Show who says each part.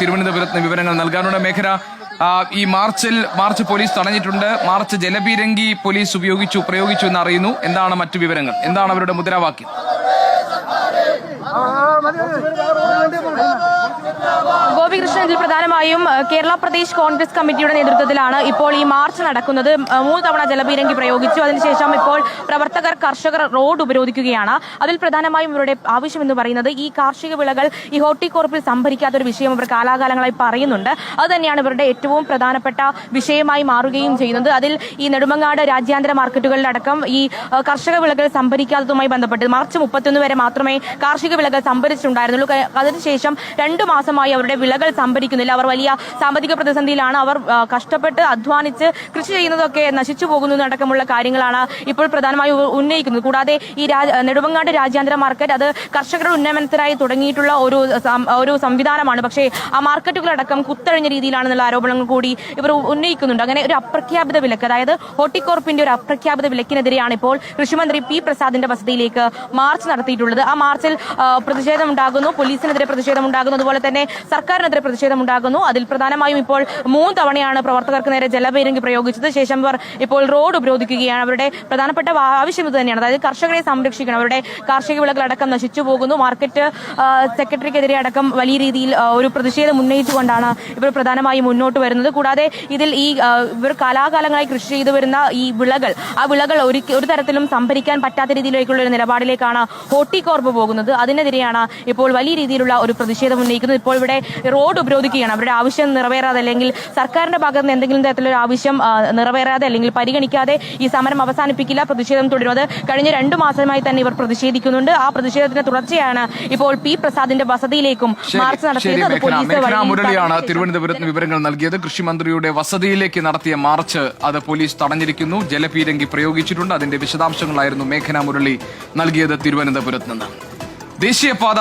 Speaker 1: തിരുവനന്തപുരത്ത് വിവരങ്ങൾ നൽകാനുള്ള മേഖല. ഈ മാർച്ച് പോലീസ് തടഞ്ഞിട്ടുണ്ട്. മാർച്ച് ജലപീരങ്കി പോലീസ് പ്രയോഗിച്ചു എന്ന് അറിയുന്നു. എന്താണ് മറ്റു വിവരങ്ങൾ? എന്താണ് അവരുടെ മുദ്രാവാക്യം?
Speaker 2: ഗോപികൃഷ്ണൻ, ഇതിൽ പ്രധാനമായും കേരള പ്രദേശ് കോൺഗ്രസ് കമ്മിറ്റിയുടെ നേതൃത്വത്തിലാണ് ഇപ്പോൾ ഈ മാർച്ച് നടക്കുന്നത്. 3 തവണ ജലപീരങ്കി പ്രയോഗിച്ചു. അതിനുശേഷം ഇപ്പോൾ കർഷകർ റോഡ് ഉപരോധിക്കുകയാണ്. അതിൽ പ്രധാനമായും ഇവരുടെ ആവശ്യം എന്ന് പറയുന്നത് ഈ കാർഷിക വിളകൾ ഈ ഹോർട്ടികോർപ്പിൽ സംഭരിക്കാത്തൊരു വിഷയം ഇവർ കാലാകാലങ്ങളായി പറയുന്നുണ്ട്. അത് തന്നെയാണ് ഇവരുടെ ഏറ്റവും പ്രധാനപ്പെട്ട വിഷയമായി മാറുകയും ചെയ്യുന്നത്. അതിൽ ഈ നെടുമങ്ങാട് രാജ്യാന്തര മാർക്കറ്റുകളിലടക്കം ഈ കർഷക വിളകൾ സംഭരിക്കാത്തതുമായി ബന്ധപ്പെട്ട് മാർച്ച് 31 വരെ മാത്രമേ കാർഷിക വിളകൾ സംഭരിച്ചിട്ടുണ്ടായിരുന്നുള്ളൂ. അതിനുശേഷം 2 മാസമായി അവരുടെ വിളകൾ സംഭരിക്കുന്നില്ല. അവർ വലിയ സാമ്പത്തിക പ്രതിസന്ധിയിലാണ്. അവർ കഷ്ടപ്പെട്ട് അധ്വാനിച്ച് കൃഷി ചെയ്യുന്നതൊക്കെ നശിച്ചു പോകുന്നതടക്കമുള്ള കാര്യങ്ങളാണ് ഇപ്പോൾ പ്രധാനമായും ഉന്നയിക്കുന്നത്. കൂടാതെ ഈ നെടുമങ്ങാട് രാജ്യാന്തര മാർക്കറ്റ് അത് കർഷകരുടെ ഉന്നമനത്തിനായി തുടങ്ങിയിട്ടുള്ള ഒരു സംവിധാനമാണ്. പക്ഷേ ആ മാർക്കറ്റുകളടക്കം കുത്തഴിഞ്ഞ രീതിയിലാണെന്നുള്ള ആരോപണങ്ങൾ കൂടി ഇവർ ഉന്നയിക്കുന്നുണ്ട്. അങ്ങനെ ഒരു അപ്രഖ്യാപിത വിലക്ക്, അതായത് ഹോർട്ടികോർപ്പിന്റെ ഒരു അപ്രഖ്യാപിത വിലക്കിനെതിരെയാണ് ഇപ്പോൾ കൃഷിമന്ത്രി പി പ്രസാദിന്റെ വസതിയിലേക്ക് മാർച്ച് നടത്തിയിട്ടുള്ളത്. ആ മാർച്ചിൽ പ്രതിഷേധമുണ്ടാകുന്നു, പോലീസിനെതിരെ പ്രതിഷേധമുണ്ടാകുന്നു, അതുപോലെ തന്നെ സർക്കാരിനെതിരെ പ്രതിഷേധമുണ്ടാകുന്നു. അതിൽ പ്രധാനമായും ഇപ്പോൾ 3 തവണയാണ് പ്രവർത്തകർക്ക് നേരെ ജലപീരങ്കി പ്രയോഗിച്ചത്. ശേഷം അവർ ഇപ്പോൾ റോഡ് ഉപരോധിക്കുകയാണ്. അവരുടെ പ്രധാനപ്പെട്ട ആവശ്യം ഇത് തന്നെയാണ്. അതായത് കർഷകരെ സംരക്ഷിക്കണം. അവരുടെ കാർഷിക വിളകളടക്കം നശിച്ചു പോകുന്നു. മാർക്കറ്റ് സെക്രട്ടറിക്കെതിരെ അടക്കം വലിയ രീതിയിൽ ഒരു പ്രതിഷേധം ഉന്നയിച്ചുകൊണ്ടാണ് ഇവർ പ്രധാനമായും മുന്നോട്ട് വരുന്നത്. കൂടാതെ ഇതിൽ ഇവർ കാലാകാലങ്ങളായി കൃഷി ചെയ്തു വരുന്ന ഈ വിളകൾ, ആ വിളകൾ ഒരു തരത്തിലും സംഭരിക്കാൻ പറ്റാത്ത രീതിയിലേക്കുള്ള ഒരു നിലപാടിലേക്കാണ് ഹോർട്ടികോർപ്പ് പോകുന്നത്. അതിനെതിരെയാണ് ഇപ്പോൾ വലിയ രീതിയിലുള്ള ഒരു പ്രതിഷേധം ഉന്നയിക്കുന്നത്. ഇപ്പോൾ ഇവിടെ റോഡ് ഉപരോധിക്കുകയാണ്. അവരുടെ ആവശ്യം നിറവേറാതെ, അല്ലെങ്കിൽ സർക്കാരിന്റെ ഭാഗത്ത് നിന്ന് എന്തെങ്കിലും തരത്തിലൊരു ആവശ്യം നിറവേറാതെ അല്ലെങ്കിൽ പരിഗണിക്കാതെ ഈ സമരം അവസാനിപ്പിക്കില്ല, പ്രതിഷേധം തുടരും. അത് കഴിഞ്ഞ 2 മാസമായി തന്നെ ഇവർ പ്രതിഷേധിക്കുന്നുണ്ട്. ആ പ്രതിഷേധത്തിന്റെ തുടർച്ചയാണ് ഇപ്പോൾ പി പ്രസാദിന്റെ വസതിയിലേക്കും മാർച്ച് നടത്തിയത്.
Speaker 1: മുരളിയാണ് തിരുവനന്തപുരത്ത് വിവരങ്ങൾ നൽകിയത്. കൃഷിമന്ത്രിയുടെ വസതിയിലേക്ക് നടത്തിയ മാർച്ച് അത് പോലീസ് തടഞ്ഞിരിക്കുന്നു. ജലപീരങ്കി പ്രയോഗിച്ചിട്ടുണ്ട്. അതിന്റെ വിശദാംശങ്ങളായിരുന്നു മേഘന മുരളി നൽകിയത് തിരുവനന്തപുരത്ത് നിന്ന്. ദേശീയപാത